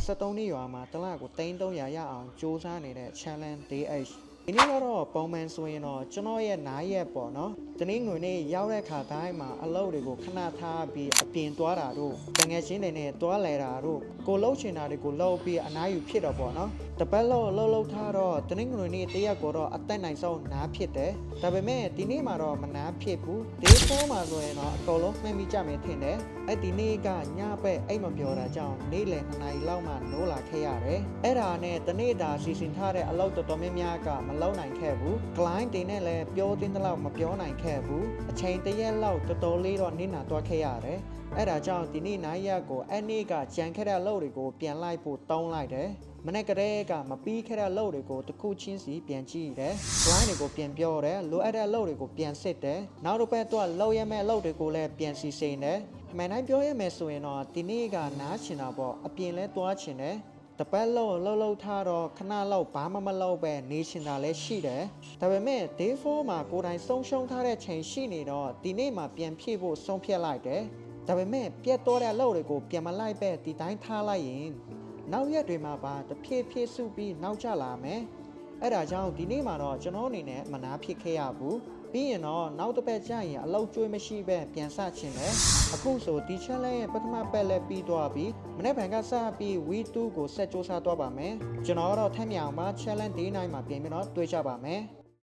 73နှစ်ရွာမှာတလကို300ရအောင်စူးစမ်းနေတဲ့ challenge DH ဒီနေ့ကတော့ပုံမှန်ဆိုရင်တော့ကျွန်တော်ရဲ့နားရက်ပေါ့နော်တနင်္ဂနွေနေ့ရောက်တဲ့ခါတိုင်းမှာအလုပ်တွေကိုခဏထားပြီးအပြင်သွားတာတို့တငယ်ချင်းတွေနဲ့သွားလဲတာတို့ကိုလှုပ်ချင်တာတွေကိုလှုပ်ပြီးအနားယူဖြစ်တော့ပေါ့နော်တပတ်လောက်လှုပ်ထားတော့တနင်္ဂနွေနေ့တရက်ကိုတော့အသက်နိုင်ဆုံးနားဖြစ်တယ်ဒါပေမဲ့ဒီနေ့မှာတော့မနားဖြစ်ဘူးဒီဖုန်းမှာဆိုရင်တော့အကုန်လုံးမှတ်မိကြမယ်ထင်တယ်အဲ့ဒီနေ့ကညဘက်အိတ်မပြောတာကြောင့်နေ့လယ်2နာရီလောက်မှနိုးလာခဲ့ရတယ်အဲ့ဒါနဲ့တနေ့တာစီစဉ်ထားတဲ့အလုပ်တော်တော်များများကမလုပ်နိုင်ခဲ့ဘူး client တွေနဲ့လည်းပြောတင်တဲ့လောက်မပြောနိုင်ခဲ့ဘူးအချိန်တရက်လောက်တော်တော်လေးတော့နင်းနာသွားခဲ့ရတယ်အဲ့ဒါကြောင့်ဒီနေ့နိုင်ရက်ကိုအဲ့နေ့ကကြံခဲ့တဲ့အလုပ်တွေကိုပြန်လိုက်ဖို့တောင်းလိုက်တယ်မနေ့ကတည်းကမပြီးခဲ့တဲ့အလုပ်တွေကိုတစ်ခုချင်းစီပြန်ကြည့်တယ် client တွေကိုပြန်ပြောတယ်လိုအပ်တဲ့အလုပ်တွေကိုပြန်စစ်တယ်နောက်တစ်ပတ်တော့လုပ်ရမယ့်အလုပ်တွေကိုလည်းပြန်စီစဉ်တယ်မှန်တိုင်းပြောရမယ်ဆိုရင်တော့ဒီနေ့ကနားချင်တာပေါ့အပြင်လဲသွားချင်တယ်တပတ်လုံးလှုပ်ထားတော့ခဏလောက်ဘာမှမလုပ်ပဲနေချင်တာလည်းရှိတယ်ဒါပေမဲ့ day 4မှာကိုယ်တိုင်ဆုံးရှုံးထားတဲ့ချိန်ရှိနေတော့ဒီနေ့မှာပြန်ဖြည့်ဖို့ဆုံးဖြတ်လိုက်တယ်ဒါပေမဲ့ပြတ်တော့တဲ့အလုပ်တွေကိုပြန်မလိုက်ပဲဒီတိုင်းထားလိုက်ရင်နောက်ရက်တွေမှာပါတဖြည်းဖြည်းစုပြီးနောက်ကျလာမယ်အဲ့ဒါကြောင့်ဒီနေ့မှာတော့ကျွန်တော်အနေနဲ့မနာဖြစ်ခဲ့ရဘူးပြီးရင်တော့နောက်တစ်ပတ်ကျရင်အလုပ်ကျွေးမရှိပဲပြန်ဆချင်တယ်အခုဆိုဒီ challenge ရဲ့ပထမပတ်လည်းပြီးသွားပြီမနေ့ကစပြီး week 2ကိုဆက်စူးစမ်းသွားပါမယ်ကျွန်တော်ကတော့ထက်မြောင်မှာ challenge day 9မှာပြင်ပြီးတော့တွေ့ကြပါမယ်